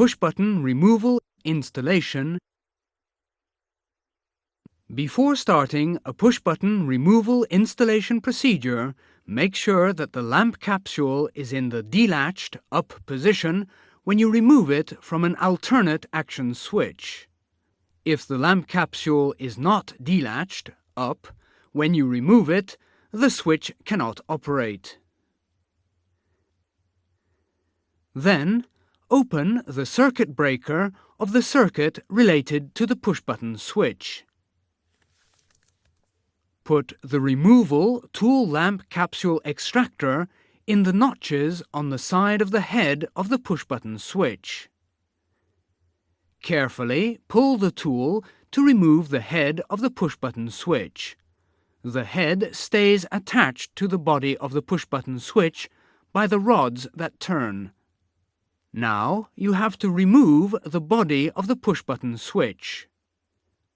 push-button removal installation. Before starting a push-button removal installation procedure, make sure that the lamp capsule is in the delatched up position when you remove it from an alternate action switch. If the lamp capsule is not delatched up when you remove it, the switch cannot operate. Then, open the circuit breaker of the circuit related to the push-button switch. Put the removal tool lamp capsule extractor in the notches on the side of the head of the push-button switch. Carefully pull the tool to remove the head of the push-button switch. The head stays attached to the body of the push-button switch by the rods that turn. Now you have to remove the body of the push-button switch.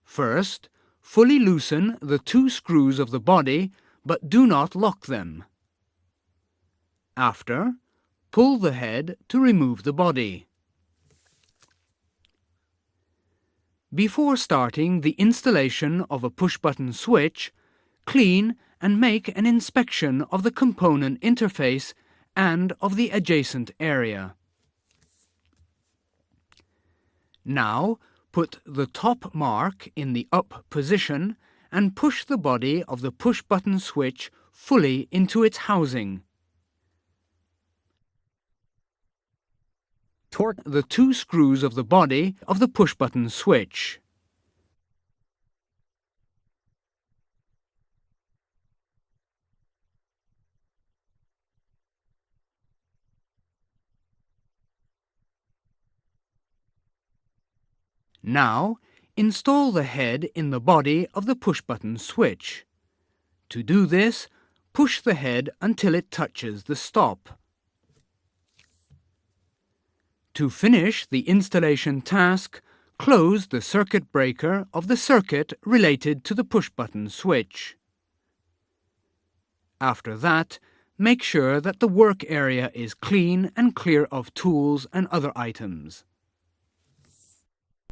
First, fully loosen the 2 screws of the body, but do not lock them. After, pull the head to remove the body. Before starting the installation of a push-button switch, clean and make an inspection of the component interface and of the adjacent area. Now, put the top mark in the up position and push the body of the push-button switch fully into its housing. Torque the 2 screws of the body of the push-button switch. Now, install the head in the body of the push-button switch. To do this, push the head until it touches the stop. To finish the installation task, close the circuit breaker of the circuit related to the push-button switch. After that, make sure that the work area is clean and clear of tools and other items.